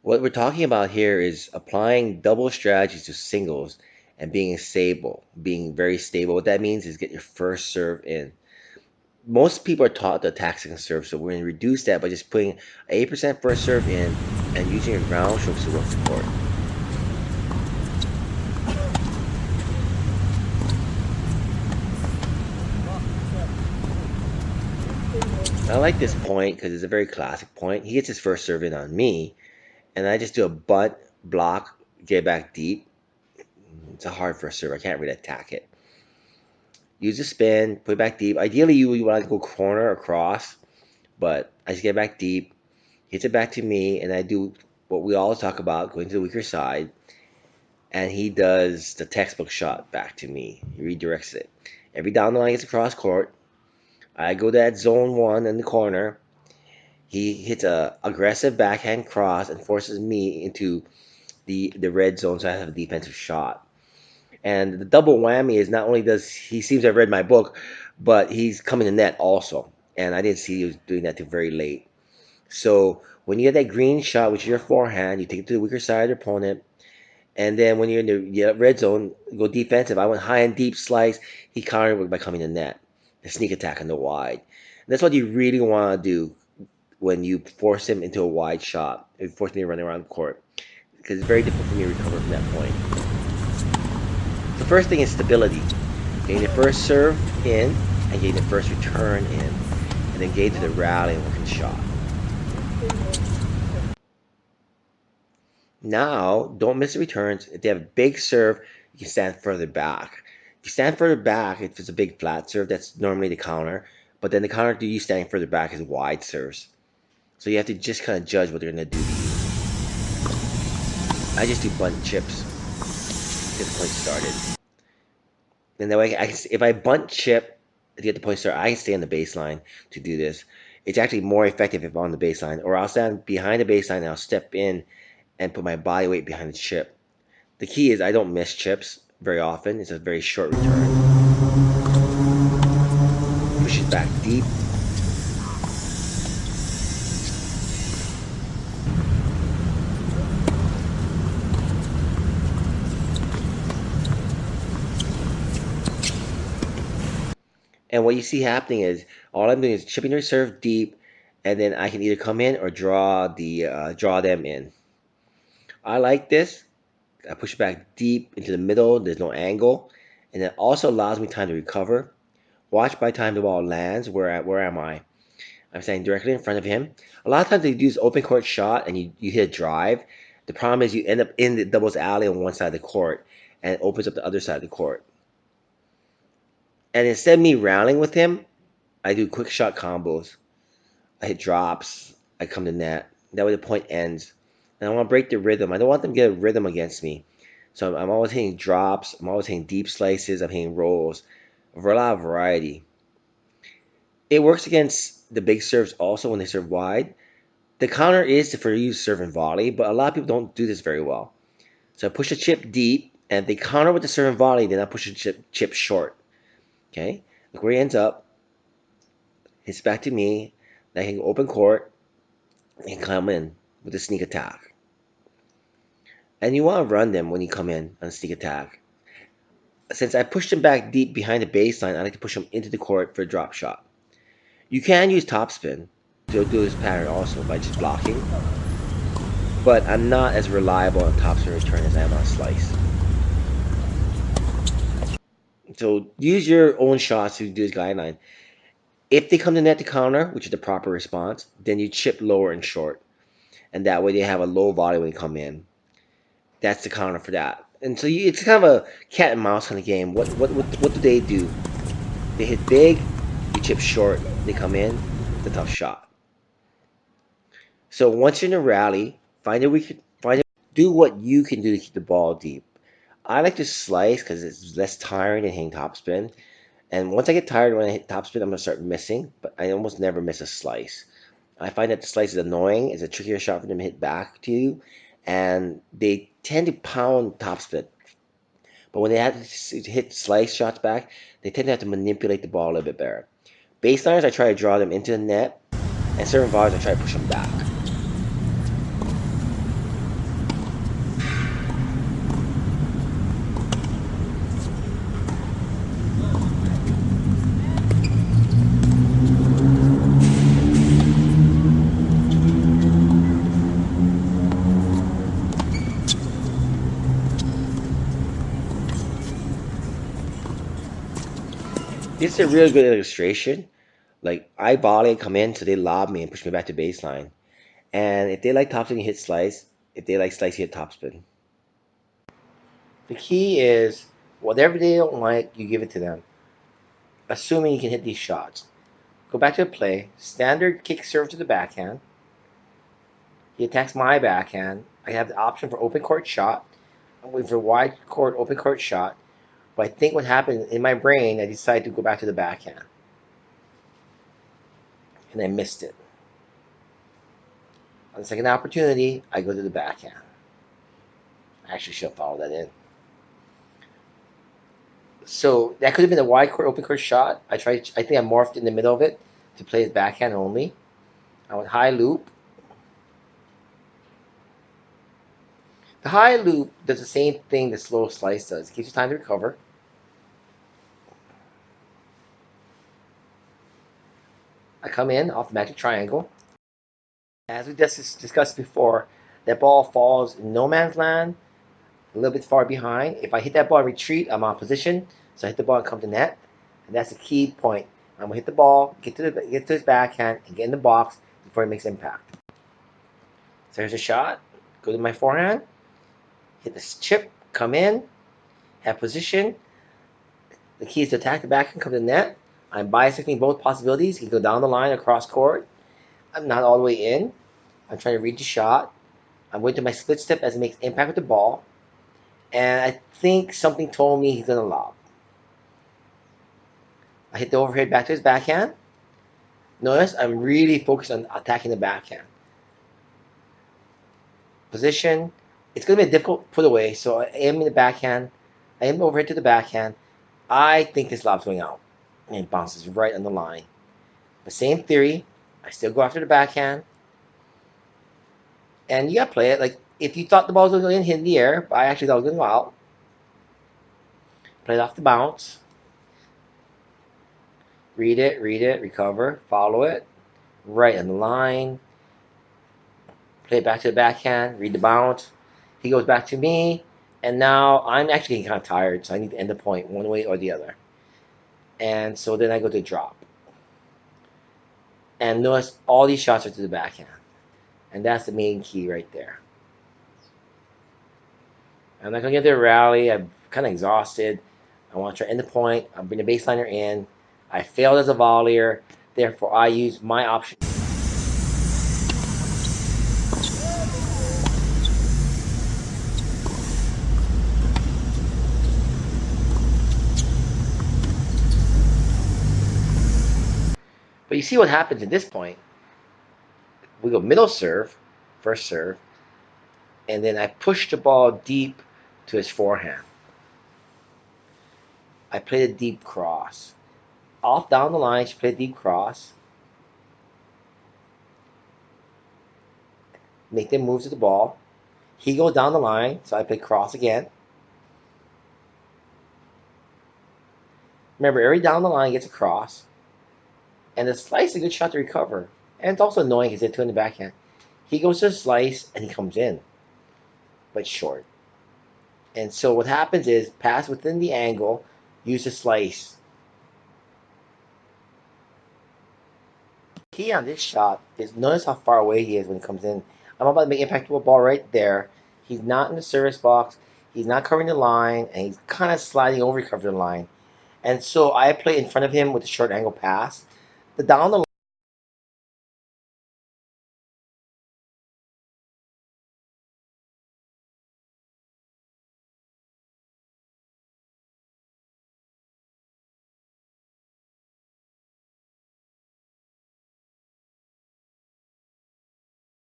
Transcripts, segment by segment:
What we're talking about here is applying double strategies to singles and being stable, being very stable. What that means is get your first serve in. Most people are taught to attack second serve, so we're going to reduce that by just putting 8% first serve in and using your ground strokes to work the court. I like this point because it's a very classic point. He gets his first serve in on me, and I just do a butt, block, get back deep. It's a hard first serve. I can't really attack it. Use a spin, put it back deep. Ideally, you would want to go corner or cross, but I just get back deep, hits it back to me, and I do what we always talk about, going to the weaker side, and he does the textbook shot back to me. He redirects it. Every down the line gets across court. I go to that zone one in the corner. He hits a aggressive backhand cross and forces me into the red zone, so I have a defensive shot. And the double whammy is not only does he seems to have read my book, but he's coming to net also. And I didn't see he was doing that till very late. So when you get that green shot, which is your forehand, you take it to the weaker side of your opponent. And then when you're in the red zone, go defensive. I went high and deep slice. He countered by coming to net. The sneak attack on the wide. And that's what you really want to do when you force him into a wide shot. You force me to run around the court. Because it's very difficult for me to recover from that point. The first thing is stability. Getting the first serve in and getting the first return in. And then getting to the rally and working the shot. Now, don't miss the returns. If they have a big serve, you can stand further back. If you stand further back, if it's a big flat serve, that's normally the counter. But then the counter to you standing further back is wide serves. So you have to just kind of judge what they're going to do to you. I just do bunt chips. Get the point started. And that way, if I bunt chip to get the point started, I can stay on the baseline to do this. It's actually more effective if I'm on the baseline. Or I'll stand behind the baseline and I'll step in and put my body weight behind the chip. The key is I don't miss chips very often. It's a very short return. Pushes back deep. And what you see happening is all I'm doing is chipping their serve deep, and then I can either come in or draw them in. I like this. I push back deep into the middle. There's no angle, and it also allows me time to recover. Watch by the time the ball lands. Where am I? I'm standing directly in front of him. A lot of times they do this open court shot, and you hit a drive. The problem is you end up in the doubles alley on one side of the court, and it opens up the other side of the court. And instead of me rallying with him, I do quick shot combos. I hit drops. I come to net. That way the point ends. And I want to break the rhythm. I don't want them to get a rhythm against me. So I'm always hitting drops. I'm always hitting deep slices. I'm hitting rolls. For a lot of variety. It works against the big serves also when they serve wide. The counter is for you to serve and volley, but a lot of people don't do this very well. So I push the chip deep, and if they counter with the serve and volley, then I push the chip short. Okay? Look where he ends up. Hits back to me. Then I can open court and come in with a sneak attack. And you want to run them when you come in on a sneak attack. Since I pushed them back deep behind the baseline, I like to push them into the court for a drop shot. You can use topspin to do this pattern also by just blocking. But I'm not as reliable on topspin return as I am on slice. So use your own shots to do this guideline. If they come to net to counter, which is the proper response, then you chip lower and short. And that way they have a low volley when they come in. That's the counter for that. And so it's kind of a cat and mouse kind of game. What do they do? They hit big, you chip short, they come in, it's a tough shot. So once you're in a rally, do what you can do to keep the ball deep. I like to slice because it's less tiring than hitting topspin. And once I get tired when I hit topspin, I'm going to start missing, but I almost never miss a slice. I find that the slice is annoying. It's a trickier shot for them to hit back to you, and they tend to pound topspin. But when they have to hit slice shots back, they tend to have to manipulate the ball a little bit better. Baseliners, I try to draw them into the net, and certain volleys, I try to push them back. This is a really good illustration. Like I volley, come in, so they lob me and push me back to baseline. And if they like topspin, you hit slice. If they like slice, you hit topspin. The key is whatever they don't like, you give it to them, assuming you can hit these shots. Go back to the play. Standard kick serve to the backhand. He attacks my backhand. I have the option for open court shot. I'm waiting for wide court, open court shot. But I think what happened in my brain, I decided to go back to the backhand. And I missed it. On the second opportunity, I go to the backhand. I actually should have followed that in. So that could have been a wide court, open court shot. I think I morphed in the middle of it to play his backhand only. I went high loop. The high loop does the same thing the slow slice does. It gives you time to recover. I come in off the magic triangle. As we discussed before, that ball falls in no man's land, a little bit far behind. If I hit that ball and retreat, I'm out of position. So I hit the ball and come to net. And that's the key point. I'm going to hit the ball, get to his backhand, and get in the box before he makes impact. So here's a shot. Go to my forehand. Hit the chip, come in, have position. The key is to attack the backhand, come to the net. I'm bisecting both possibilities. He can go down the line across court. I'm not all the way in. I'm trying to read the shot. I'm going to my split step as it makes impact with the ball. And I think something told me he's going to lob. I hit the overhead back to his backhand. Notice I'm really focused on attacking the backhand. Position. It's going to be a difficult put away, so I aim in the backhand. I aim overhead to the backhand. I think this lob's going out. And it bounces right on the line. The same theory. I still go after the backhand. And you got to play it. Like, if you thought the ball was going to go in, hit in the air, but I actually thought it was going to go out. Play it off the bounce. Read it, recover, follow it. Right on the line. Play it back to the backhand, read the bounce. He goes back to me. And now I'm actually getting kind of tired, so I need to end the point one way or the other. And so then I go to drop. And notice all these shots are to the backhand. And that's the main key right there. I'm not going to get to a rally. I'm kind of exhausted. I want to try to end the point. I bring the baseliner in. I failed as a volleyer. Therefore, I use my option. But you see what happens at this point. We go middle serve, first serve, and then I push the ball deep to his forehand. I play the deep cross. Off down the line, she played deep cross. Make them move to the ball. He goes down the line, so I play cross again. Remember, every down the line gets a cross. And the slice is a good shot to recover. And it's also annoying because they're two in the backhand. He goes to the slice and he comes in, but short. And so what happens is pass within the angle, use the slice. Key on this shot is notice how far away he is when he comes in. I'm about to make impact to a ball right there. He's not in the service box. He's not covering the line, and he's kind of sliding over to cover the line. And so I play in front of him with a short angle pass. The down the line.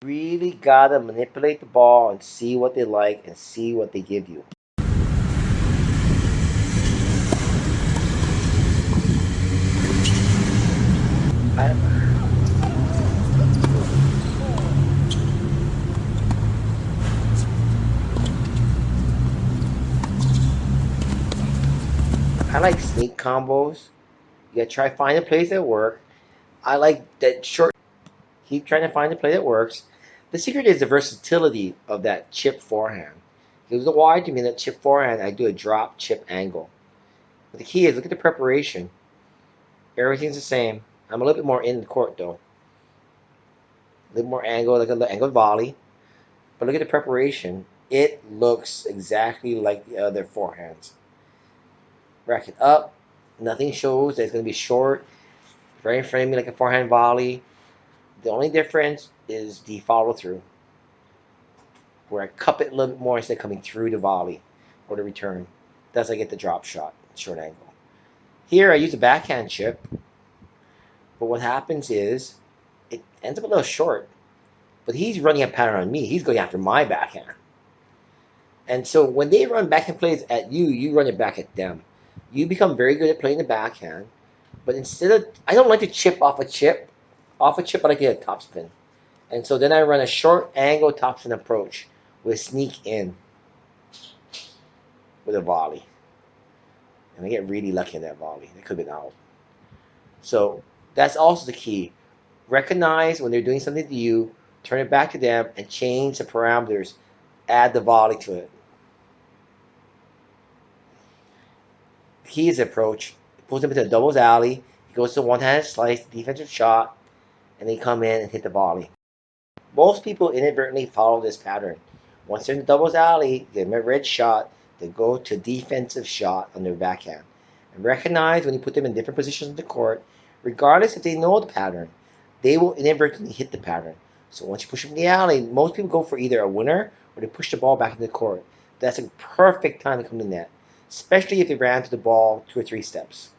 Really gotta manipulate the ball and see what they like and see what they give you. I like sneak combos. You gotta try find a place that work. I like that short. Keep trying to find a play that works. The secret is the versatility of that chip forehand. If it was a wide to me, that chip forehand, I do a drop chip angle. But the key is look at the preparation. Everything's the same. I'm a little bit more in the court though. A little more angle, like an angled volley. But look at the preparation. It looks exactly like the other forehands. Rack it up. Nothing shows that it's going to be short. Very framey like a forehand volley. The only difference is the follow through, where I cup it a little bit more instead of coming through the volley or the return. That's how I get the drop shot, short angle. Here I use a backhand chip, but what happens is it ends up a little short. But he's running a pattern on me. He's going after my backhand. And so when they run backhand plays at you, you run it back at them. You become very good at playing the backhand. But instead of, I don't like to chip off a chip. Off a chip, I like to get a topspin. And so then I run a short angle topspin approach with sneak in with a volley. And I get really lucky in that volley. It could have been out. So that's also the key. Recognize when they're doing something to you, turn it back to them, and change the parameters. Add the volley to it. The key is approach. It pulls him into a doubles alley. He goes to one-handed slice, defensive shot, and they come in and hit the volley. Most people inadvertently follow this pattern. Once they're in the doubles alley, they get a red shot, they go to defensive shot on their backhand. And recognize when you put them in different positions on the court, regardless if they know the pattern, they will inadvertently hit the pattern. So once you push them in the alley, most people go for either a winner or they push the ball back into the court. That's a perfect time to come to the net, especially if they ran to the ball 2 or 3 steps.